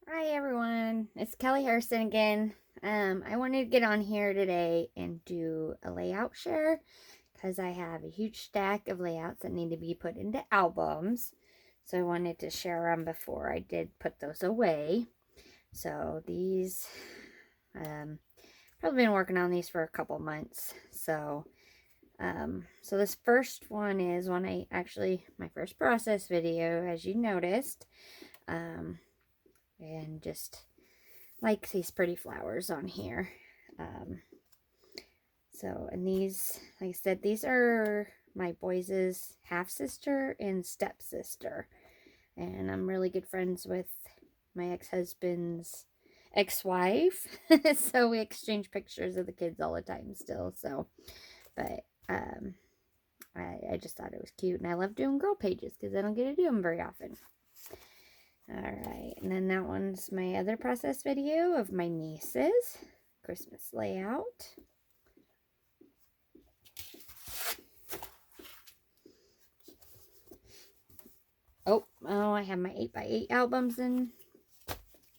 Hi everyone, it's Kellie Harrison again. I wanted to get on here today and do a layout share because I have a huge stack of layouts that need to be put into albums. So I wanted to share them before I did put those away. So these, probably been working on these for a couple months. So this first one is my first process video, as you noticed. And just like these pretty flowers on here. Um, and these, like I said, these are my boys' half sister and stepsister. And I'm really good friends with my ex-husband's ex-wife. So we exchange pictures of the kids all the time still. But I just thought it was cute. And I love doing girl pages because I don't get to do them very often. Alright, and then that one's my other process video of my nieces. Christmas layout. Oh, I have my 8x8 albums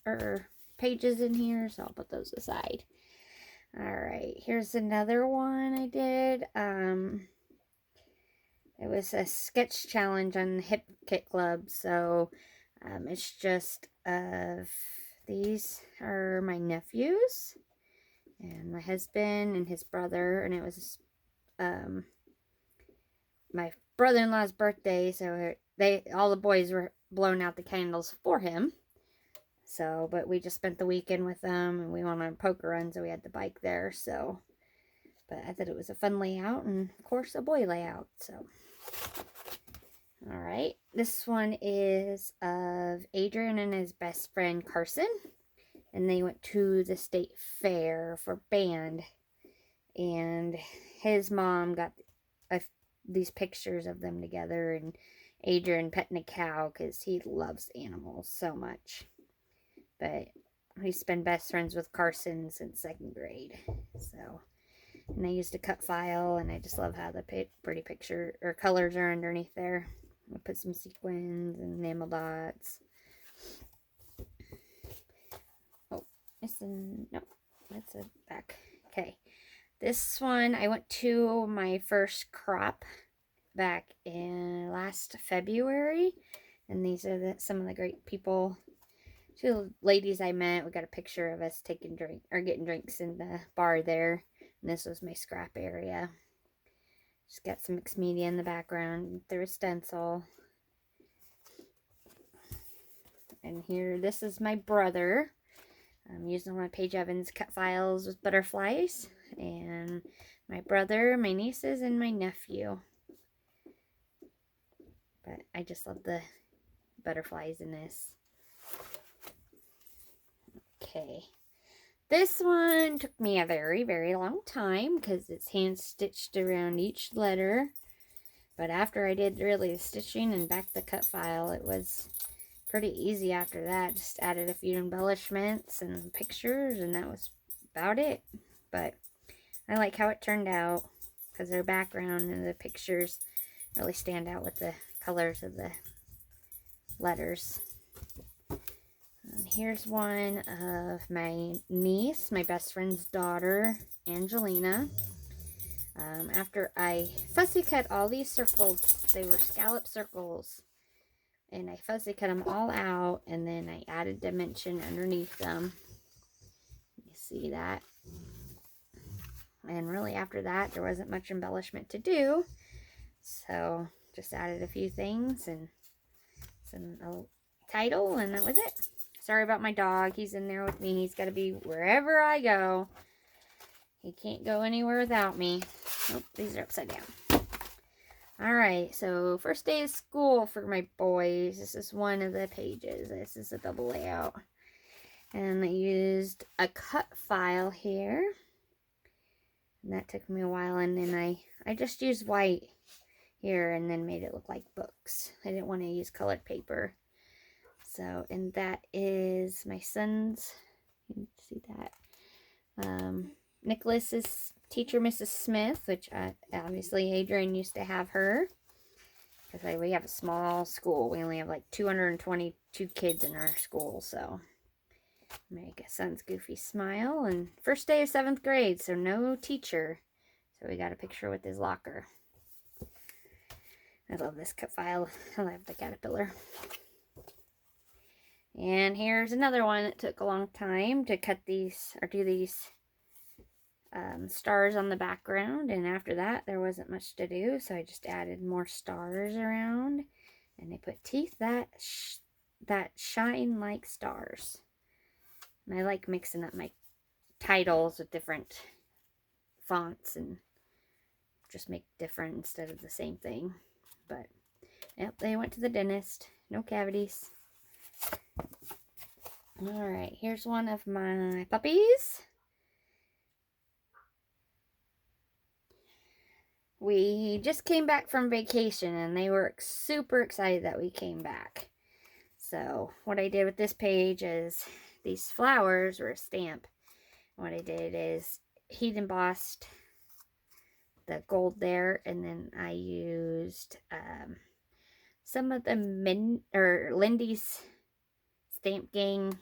or pages in here, so I'll put those aside. Alright, here's another one I did. It was a sketch challenge on the Hip Kit Club, so it's just these are my nephews and my husband and his brother, and it was my brother-in-law's birthday, so all the boys were blowing out the candles for him. So, but we just spent the weekend with them, and we went on a poker run, so we had the bike there. So, but I thought it was a fun layout, and of course a boy layout. So, all right, this one is of Adrian and his best friend Carson, and they went to the state fair for band, and his mom got these pictures of them together, and Adrian petting a cow because he loves animals so much. But he's been best friends with Carson since second grade. So, and I used a cut file, and I just love how the pretty picture or colors are underneath there. I put some sequins and enamel dots. Oh, no, that's a back. Okay. This one, I went to my first crop back in last February, and these are some of the great people. Two ladies I met. We got a picture of us getting drinks in the bar there, and this was my scrap area. Just got some mixed media in the background through a stencil. And here, this is my brother. I'm using one of Paige Evans' cut files with butterflies. And my brother, my nieces, and my nephew. But I just love the butterflies in this. Okay. This one took me a very, very long time because it's hand stitched around each letter. But after I did really the stitching and back the cut file, it was pretty easy after that. Just added a few embellishments and pictures, and that was about it. But I like how it turned out because their background and the pictures really stand out with the colors of the letters. And here's one of my niece, my best friend's daughter, Angelina. After I fussy cut all these circles, they were scallop circles, and I fussy cut them all out, and then I added dimension underneath them. You see that? And really after that, there wasn't much embellishment to do, so just added a few things and a title, and that was it. Sorry about my dog. He's in there with me. He's got to be wherever I go. He can't go anywhere without me. Oh, these are upside down. Alright, so first day of school for my boys. This is one of the pages. This is a double layout. And I used a cut file here. And that took me a while. And then I just used white here and then made it look like books. I didn't want to use colored paper. So, and that is my son's, you can see that, Nicholas's teacher, Mrs. Smith, which obviously Adrian used to have her, because we have a small school. We only have like 222 kids in our school, so Make a son's goofy smile. And first day of 7th grade, so no teacher. So we got a picture with his locker. I love this cut file. I love the caterpillar. And here's another one that took a long time to cut these, or do these stars on the background. And after that, there wasn't much to do, so I just added more stars around. And I put teeth that shine like stars. And I like mixing up my titles with different fonts and just make different instead of the same thing. But, yep, they went to the dentist. No cavities. Alright, here's one of my puppies. We just came back from vacation and they were super excited that we came back. So what I did with this page is these flowers were a stamp. What I did is heat embossed the gold there, and then I used some of the Lindy's Stamp Gang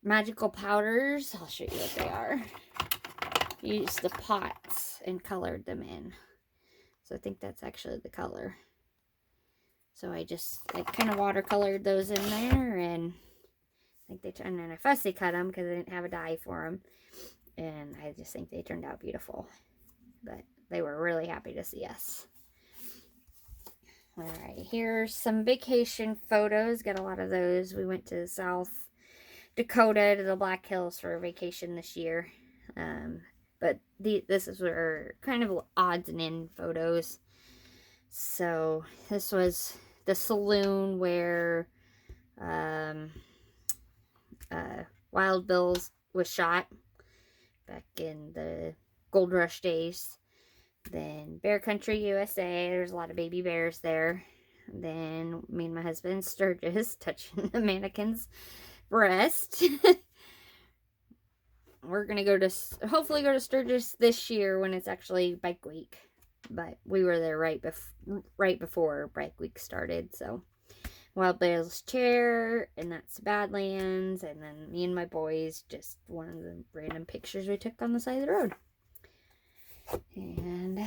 magical powders. I'll show you what they are. Used the pots and colored them in. So I think that's actually the color. So I kind of watercolored those in there, and I think they turned, and I fussy cut them because I didn't have a dye for them. And I just think they turned out beautiful. But they were really happy to see us. Alright, here's some vacation photos. Got a lot of those. We went to South Dakota to the Black Hills for a vacation this year. But this is where kind of odds and end photos. So this was the saloon where Wild Bill's was shot back in the Gold Rush days. Then Bear Country, USA. There's a lot of baby bears there. Then me and my husband Sturgis touching the mannequin's breast. We're gonna hopefully go to Sturgis this year when it's actually bike week. But we were there right before bike week started. So Wild Bill's chair, and that's Badlands, and then me and my boys, just one of the random pictures we took on the side of the road. And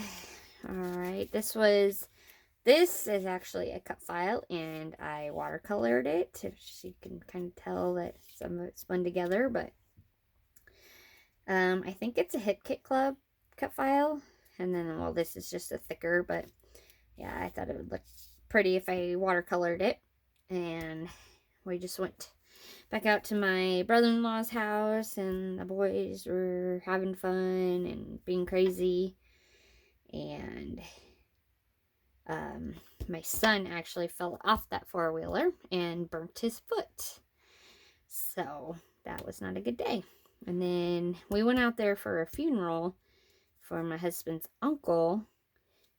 alright, this is actually a cut file, and I watercolored it, so you can kind of tell that some of it's spun together. But I think it's a Hip Kit Club cut file, and then, well, this is just a thicker, but yeah, I thought it would look pretty if I watercolored it. And we just went back out to my brother-in-law's house, and the boys were having fun and being crazy. And my son actually fell off that four-wheeler and burnt his foot. So that was not a good day. And then we went out there for a funeral for my husband's uncle,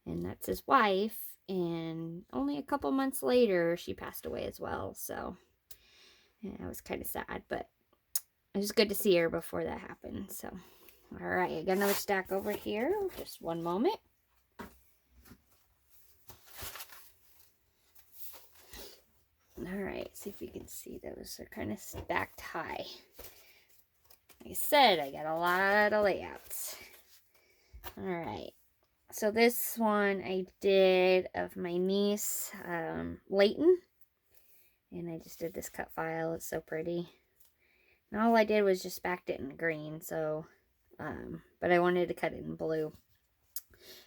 and that's his wife. And only a couple months later, she passed away as well. So yeah, it was kind of sad, but it was good to see her before that happened. So, all right, I got another stack over here. Just one moment. All right, see if you can see those. They're kind of stacked high. Like I said, I got a lot of layouts. All right. So this one I did of my niece, Layton. And I just did this cut file. It's so pretty. And all I did was just backed it in green. So, but I wanted to cut it in blue.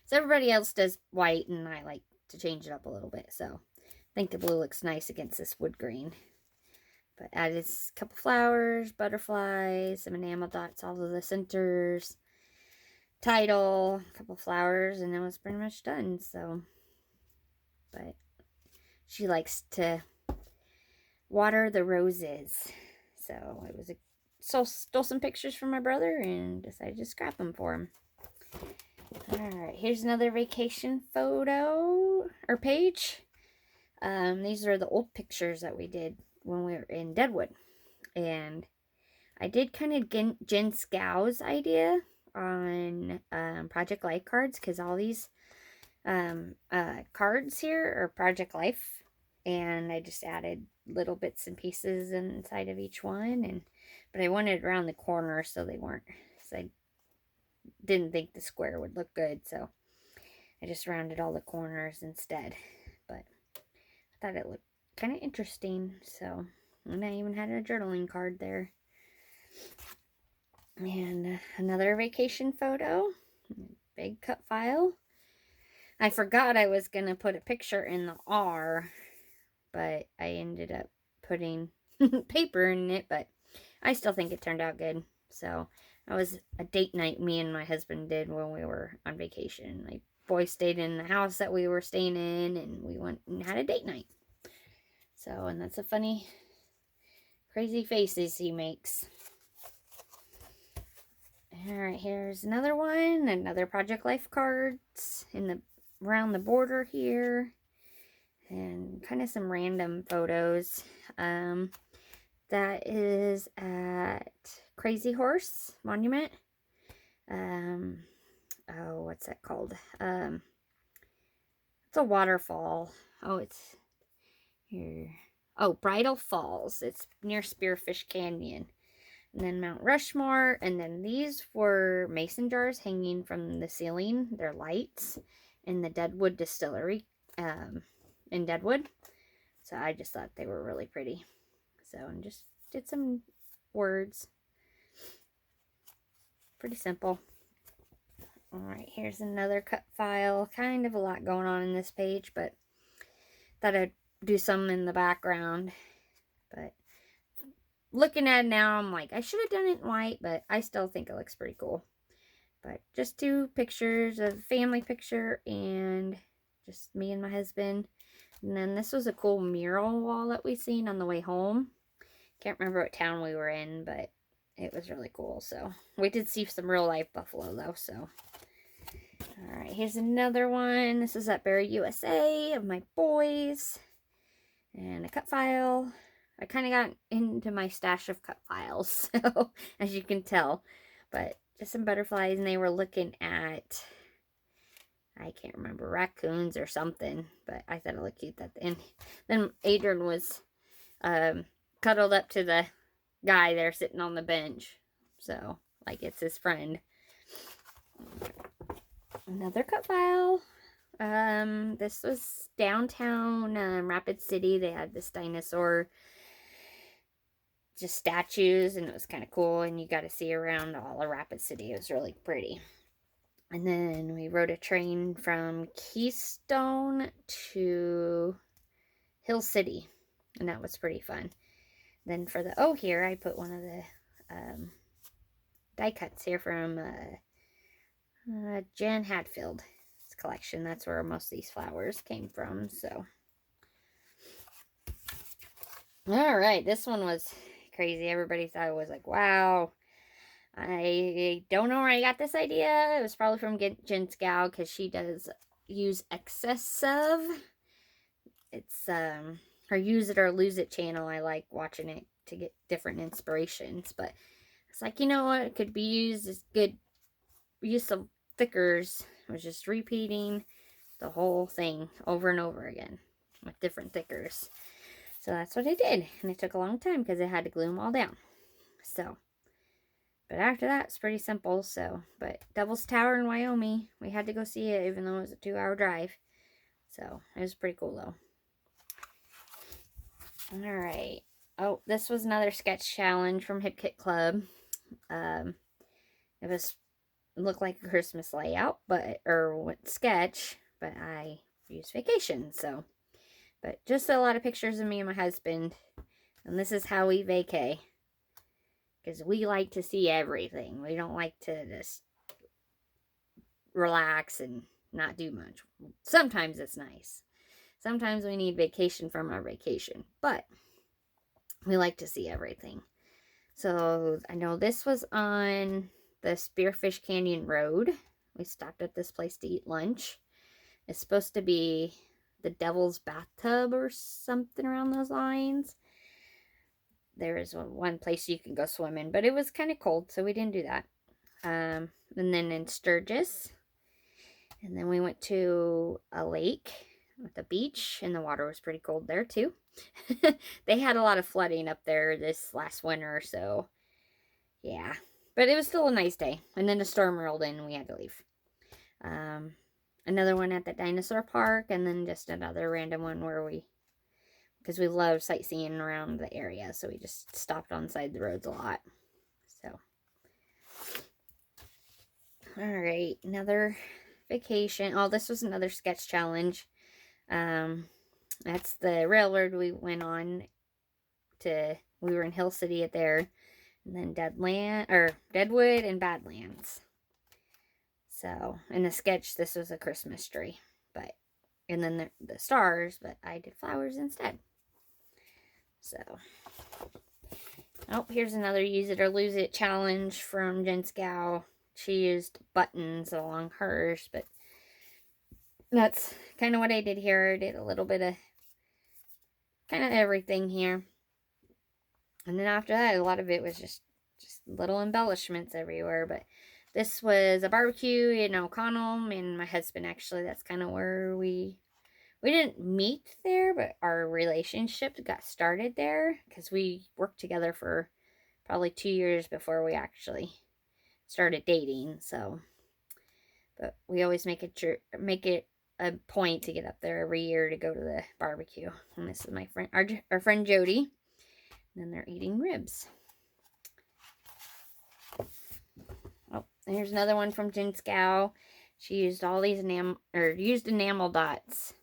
So everybody else does white, and I like to change it up a little bit. So I think the blue looks nice against this wood green. But added a couple flowers, butterflies, some enamel dots, all of the centers, title, a couple flowers, and it was pretty much done. So, but she likes to water the roses. So I stole some pictures from my brother and decided to scrap them for him. Alright, here's another vacation photo or page. These are the old pictures that we did when we were in Deadwood. And I did kind of Jen Scow's idea on Project Life cards, because all these cards here are Project Life. and I just added little bits and pieces inside of each one, but I wanted it around the corner so they weren't, so I didn't think the square would look good, so I just rounded all the corners instead. But I thought it looked kind of interesting, so, and I even had a journaling card there. And another vacation photo, big cut file. I forgot I was going to put a picture in the R, but I ended up putting paper in it, but I still think it turned out good. So that was a date night me and my husband did when we were on vacation. My boy stayed in the house that we were staying in, and we went and had a date night. So, and that's a funny, crazy faces he makes. Alright, here's another one. Another Project Life cards around the border here. And kind of some random photos. That is at Crazy Horse Monument. Oh, what's that called? It's a waterfall. Oh, it's here. Oh, Bridal Falls. It's near Spearfish Canyon. And then Mount Rushmore. And then these were mason jars hanging from the ceiling. They're lights in the Deadwood Distillery in Deadwood. So I just thought they were really pretty. So, and just did some words. Pretty simple. Alright, here's another cut file. Kind of a lot going on in this page, but thought I'd do some in the background. But looking at it now, I'm like, I should have done it in white, but I still think it looks pretty cool. But just 2 pictures, a family picture and just me and my husband. And then this was a cool mural wall that we seen on the way home. Can't remember what town we were in, but it was really cool. So we did see some real life buffalo though. So alright, here's another one. This is at Barry USA of my boys. And a cut file. I kind of got into my stash of cut files, so as you can tell. But just some butterflies, and they were looking at, I can't remember, raccoons or something. But I thought it looked cute at the end. Then Adrian was cuddled up to the guy there sitting on the bench. So, like it's his friend. Another cut file. This was downtown Rapid City. They had this dinosaur just statues, and it was kind of cool, and you got to see around all of Rapid City. It was really pretty. And then we rode a train from Keystone to Hill City, and that was pretty fun. Then for the O here, I put one of the die cuts here from Jan Hadfield's collection. That's where most of these flowers came from. So, all right, this one was crazy. Everybody thought it was like, wow. I don't know where I got this idea. It was probably from Jen Scow, because she does use Excessive. It's her Use It or Lose It channel. I like watching it to get different inspirations. But it's like, you know what? It could be used as good use of thickers. I was just repeating the whole thing over and over again with different thickers. So that's what I did. And it took a long time because I had to glue them all down. So, but after that, it's pretty simple. So, but Devil's Tower in Wyoming, we had to go see it even though it was a 2-hour drive. So, it was pretty cool though. Alright. Oh, this was another sketch challenge from Hip Kit Club. It looked like a Christmas layout, or sketch, but I used vacation, so. But just a lot of pictures of me and my husband. And this is how we vacay. Because we like to see everything. We don't like to just relax and not do much. Sometimes it's nice. Sometimes we need vacation from our vacation. But we like to see everything. So I know this was on the Spearfish Canyon Road. We stopped at this place to eat lunch. It's supposed to be the Devil's Bathtub or something around those lines. There is one place you can go swimming, but it was kind of cold, so we didn't do that. And then in Sturgis. And then we went to a lake at the beach, and the water was pretty cold there too. They had a lot of flooding up there this last winter, so yeah. But it was still a nice day. And then the storm rolled in and we had to leave. Another one at the dinosaur park, and then just another random one because we love sightseeing around the area, so we just stopped on side the roads a lot. So, all right, another vacation. Oh, this was another sketch challenge. That's the railroad we went on we were in Hill City at there, and then Deadwood and Badlands. So, in the sketch, this was a Christmas tree, and then the stars, but I did flowers instead. So, oh, here's another use it or lose it challenge from Jen Scow. She used buttons along hers, but that's kind of what I did here. I did a little bit of kind of everything here. And then after that, a lot of it was just little embellishments everywhere. But this was a barbecue in O'Connell, and my husband, actually, that's kind of where we didn't meet there, but our relationship got started there because we worked together for probably 2 years before we actually started dating. So, but we always make it a point to get up there every year to go to the barbecue. And this is my friend, our friend Jody. And then they're eating ribs. Oh, here's another one from Jen Scow. She used all these enamel dots,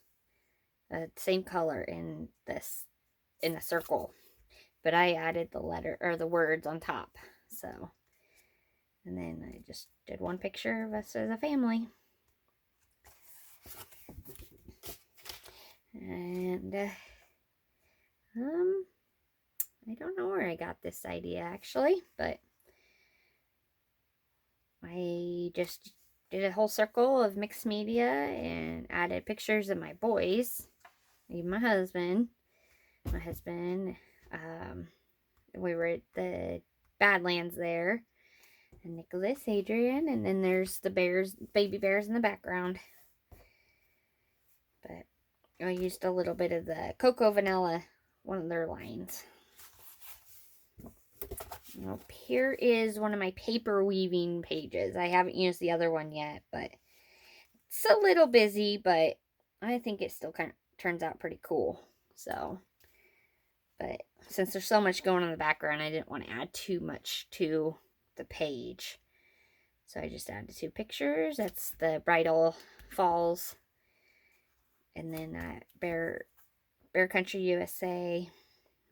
same color in a circle, but I added the letter or the words on top. So, and then I just did one picture of us as a family. And I don't know where I got this idea actually, but I just did a whole circle of mixed media and added pictures of my boys, even my husband. We were at the Badlands there, and Nicholas, Adrian, and then there's the baby bears in the background. But I used a little bit of the Cocoa Vanilla, one of their lines. Nope. Here is one of my paper weaving pages. I haven't used the other one yet, but it's a little busy, but I think it still kind of turns out pretty cool. So, but since there's so much going on in the background, I didn't want to add too much to the page. So I just added 2 pictures. That's the Bridal Falls, and then Bear Country, USA.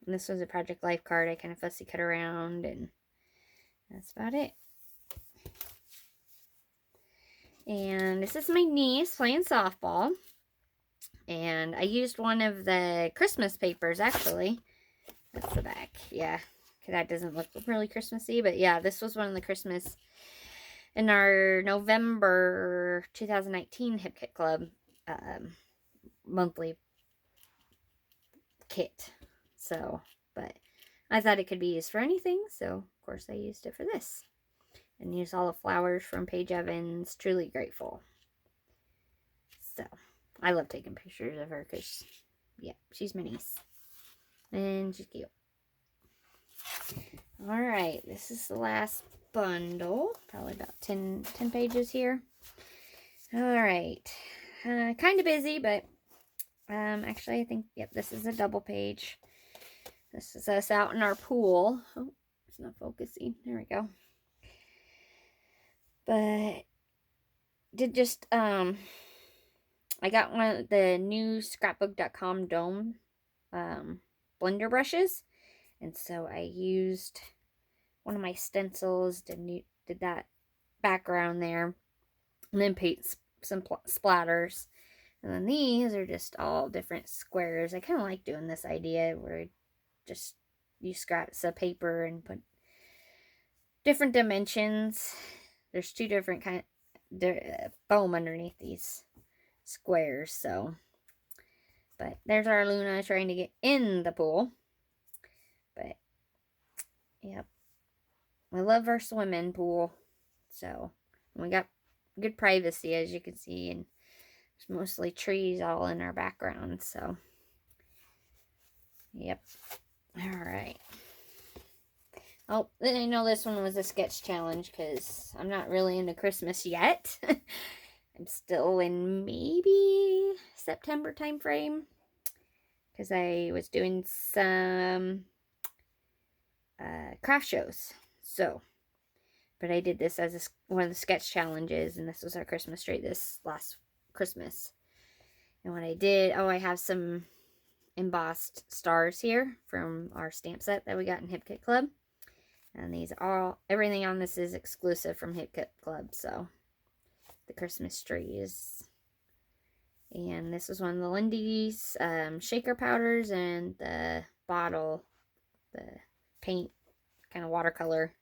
And this was a Project Life card I kind of fussy cut around, and that's about it. And this is my niece playing softball. And I used one of the Christmas papers, actually. That's the back, yeah. That doesn't look really Christmassy, but yeah, this was one of the Christmas in our November 2019 Hip Kit Club monthly kit. So, but I thought it could be used for anything, so of course I used it for this. And used all the flowers from Paige Evans' Truly Grateful. So, I love taking pictures of her because, yeah, she's my niece. And she's cute. Alright, this is the last bundle. Probably about 10 pages here. Alright. Kind of busy, but actually I think, yep, this is a double page. This is us out in our pool. Oh, it's not focusing. There we go. But did just, I got one of the new scrapbook.com dome blender brushes. And so I used one of my stencils, did that background there. And then paint some splatters. And then these are just all different squares. I kind of like doing this idea where just use scraps of paper and put different dimensions. There's 2 different kind of foam underneath these squares. So, but there's our Luna trying to get in the pool. But yep, we love our swimming pool. So we got good privacy, as you can see, and It's mostly trees all in our background, so. Yep. All right. Oh, I know this one was a sketch challenge because I'm not really into Christmas yet. I'm still in maybe September time frame because I was doing some craft shows. So, but I did this as one of the sketch challenges, and this was our Christmas tree this last Christmas. And what I did, I have some embossed stars here from our stamp set that we got in Hip Kit Club. And these are everything on this is exclusive from Hip Kit Club. So the Christmas trees. And this was one of the Lindy's shaker powders and the bottle, the paint, kind of watercolor.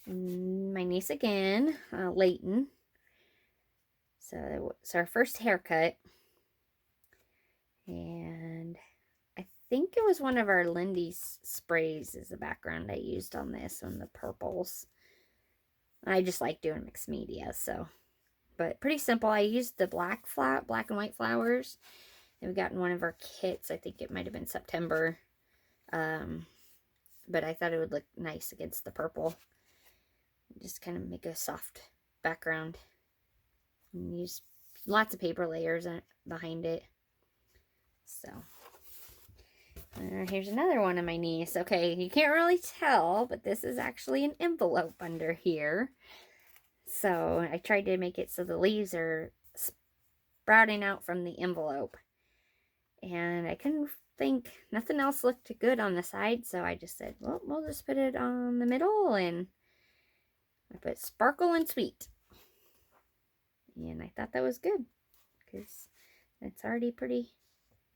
And my niece again, Layton. So it's our first haircut. And I think it was one of our Lindy's sprays is the background I used on this one, the purples. I just like doing mixed media, so. But pretty simple. I used the black and white flowers. And we got in one of our kits. I think it might have been September. But I thought it would look nice against the purple. Just kind of make a soft background. And use lots of paper layers behind it. So. Here's another one of my niece. Okay, you can't really tell, but this is actually an envelope under here. So I tried to make it so the leaves are sprouting out from the envelope. And I couldn't think, nothing else looked good on the side, so I just said, well, we'll just put it on the middle, and I put sparkle and sweet. And I thought that was good, because it's already pretty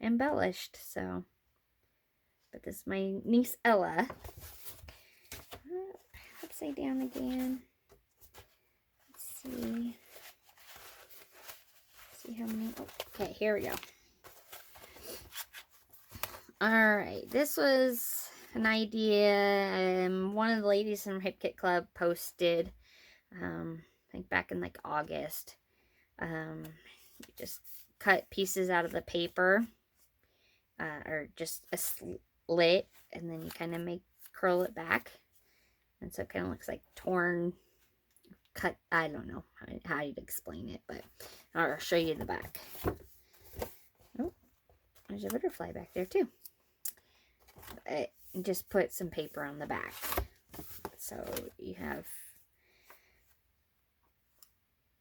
embellished, so. But this is my niece Ella. Upside down again. Let's see. See how many. Oh, okay, here we go. Alright, this was an idea one of the ladies from Hip Kit Club posted, I think back in like August. You just cut pieces out of the paper, or just a slit, and then you kind of curl it back. And so it kind of looks like torn, cut, I don't know how you'd explain it, but I'll show you the back. Oh, there's a butterfly back there too. Just put some paper on the back. So you have,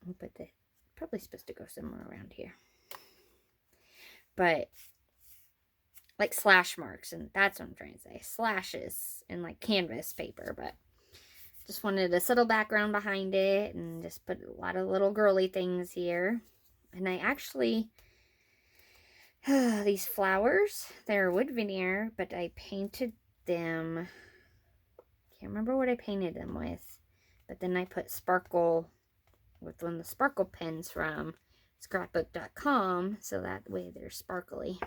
I'll put the, probably supposed to go somewhere around here. But like slash marks, and that's what I'm trying to say. Slashes in like canvas paper, but just wanted a subtle background behind it, and just put a lot of little girly things here. And I actually, these flowers, they're wood veneer, but I painted them, can't remember what I painted them with, but then I put sparkle with one of the sparkle pens from scrapbook.com, so that way they're sparkly.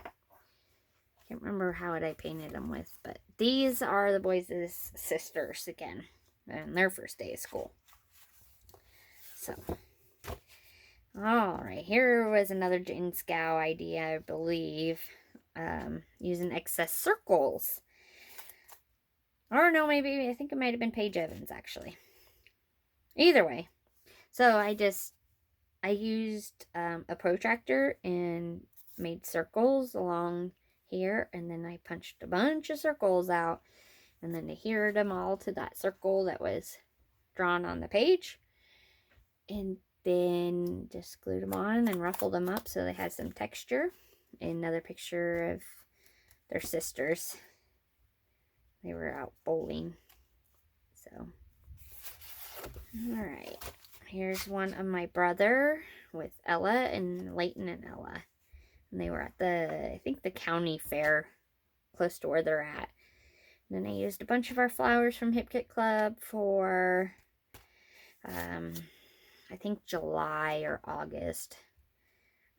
Can't remember how I painted them with, but these are the boys' sisters again, and their first day of school. So, alright, here was another Jane Scow idea, I believe, using excess circles. Or no, maybe, I think it might have been Paige Evans, actually. Either way. So, I used a protractor and made circles along here, and then I punched a bunch of circles out, and then adhered them all to that circle that was drawn on the page, and then just glued them on and ruffled them up so they had some texture. Another picture of their sisters. They were out bowling. So, alright, here's one of my brother with Ella and Layton and Ella. And they were at I think the county fair, close to where they're at. And then I used a bunch of our flowers from Hip Kit Club for, I think July or August.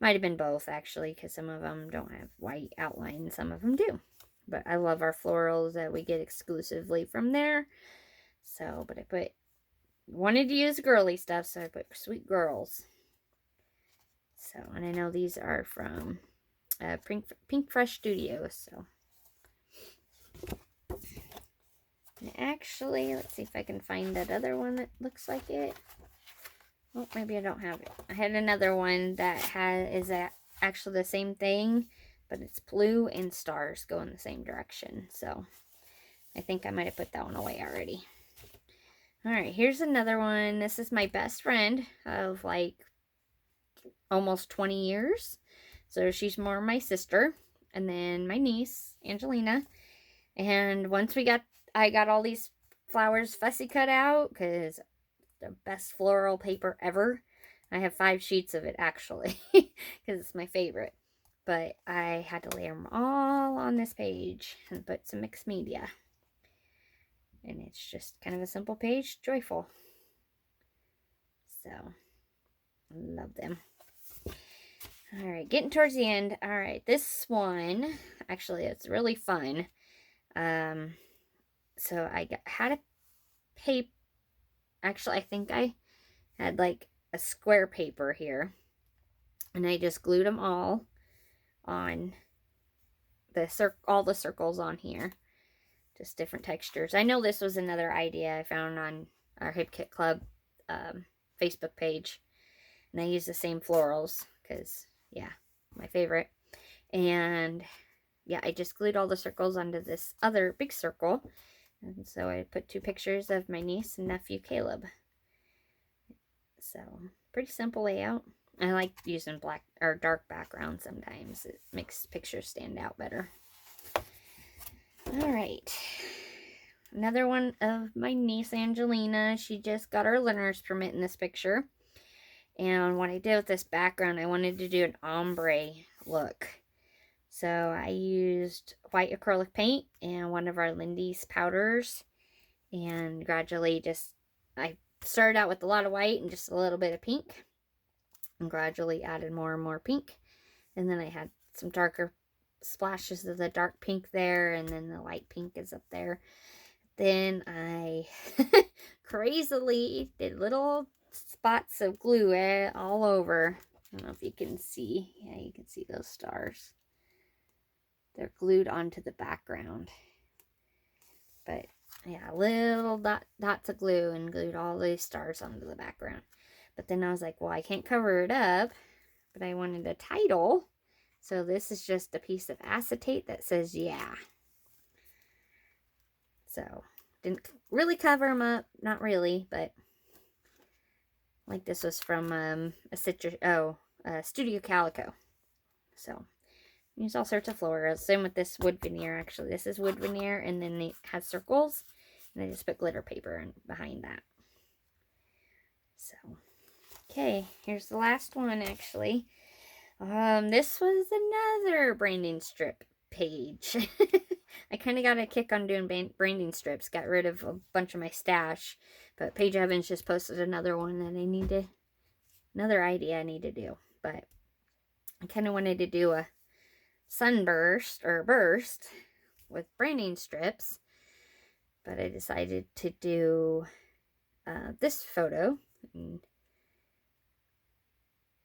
Might have been both, actually, because some of them don't have white outline, some of them do. But I love our florals that we get exclusively from there. So, but I put wanted to use girly stuff, so I put Sweet Girls. So, and I know these are from Pink Fresh Studios. So, and actually, let's see if I can find that other one that looks like it. Oh, maybe I don't have it. I had another one that is actually the same thing, but it's blue and stars go in the same direction. So, I think I might have put that one away already. Alright, here's another one. This is my best friend of like almost 20 years. So she's more my sister. And then my niece, Angelina. And once I got all these flowers fussy cut out, because the best floral paper ever. I have 5 sheets of it actually, because it's my favorite. But I had to lay them all on this page and put some mixed media. And it's just kind of a simple page, joyful. So, love them. Alright, getting towards the end. Alright, this one, actually, it's really fun. So I had a paper. Actually, I think I had like a square paper here. And I just glued them all on all the circles on here. Just different textures. I know this was another idea I found on our Hip Kit Club Facebook page. And I use the same florals because, yeah, my favorite. And, yeah, I just glued all the circles onto this other big circle. And so I put 2 pictures of my niece and nephew, Caleb. So, pretty simple layout. I like using black or dark backgrounds sometimes. It makes pictures stand out better. Alright. Another one of my niece, Angelina. She just got her learner's permit in this picture. And what I did with this background, I wanted to do an ombre look. So I used white acrylic paint and one of our Lindy's powders. And gradually I started out with a lot of white and just a little bit of pink. And gradually added more and more pink. And then I had some darker splashes of the dark pink there, and then the light pink is up there. Then I crazily did little spots of glue all over. I don't know if you can see. Yeah, you can see those stars. They're glued onto the background. But yeah, little dots of glue, and glued all these stars onto the background. But then I was like, well, I can't cover it up, but I wanted a title. So this is just a piece of acetate that says, yeah. So, didn't really cover them up. Not really, but like this was from Studio Calico. So, use all sorts of florals. Same with this wood veneer, actually. This is wood veneer, and then it has circles. And I just put glitter paper behind that. So, okay, here's the last one, actually. This was another branding strip page. I kind of got a kick on doing branding strips. Got rid of a bunch of my stash. But Paige Evans just posted another one that another idea I need to do. But I kind of wanted to do a sunburst or burst with branding strips. But I decided to do this photo. And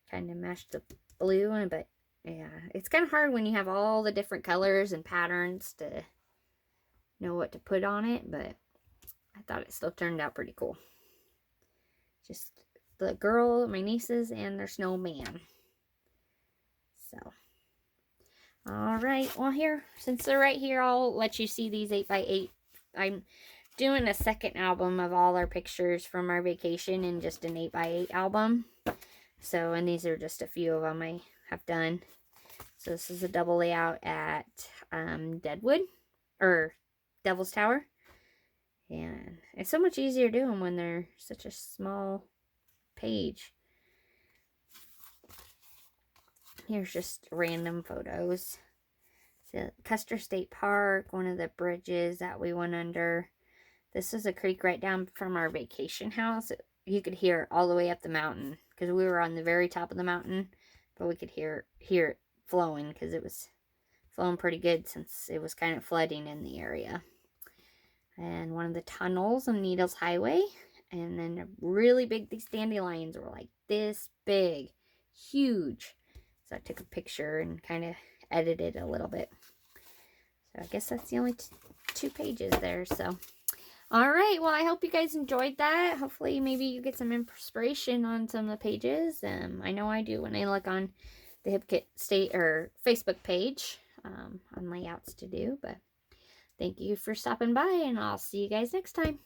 kind of mashed the blue one, but yeah, it's kind of hard when you have all the different colors and patterns to know what to put on it, but I thought it still turned out pretty cool. Just the girl, my nieces, and their snowman. So, alright, well here, since they're right here, I'll let you see these 8x8. I'm doing a second album of all our pictures from our vacation in just an 8x8 album. So, and these are just a few of them I have done. So this is a double layout at Deadwood, or Devil's Tower. And it's so much easier to do them when they're such a small page. Here's just random photos. So Custer State Park, one of the bridges that we went under. This is a creek right down from our vacation house. You could hear it all the way up the mountain, because we were on the very top of the mountain, but we could hear it flowing, because it was flowing pretty good since it was kind of flooding in the area. And one of the tunnels on Needles Highway And then really big, these dandelions were like this big, huge. So I took a picture and kind of edited a little bit. So I guess that's the only two pages there. So, all right. Well, I hope you guys enjoyed that. Hopefully, maybe you get some inspiration on some of the pages. I know I do when I look on the HipKit State or Facebook page on layouts to do. But thank you for stopping by, and I'll see you guys next time.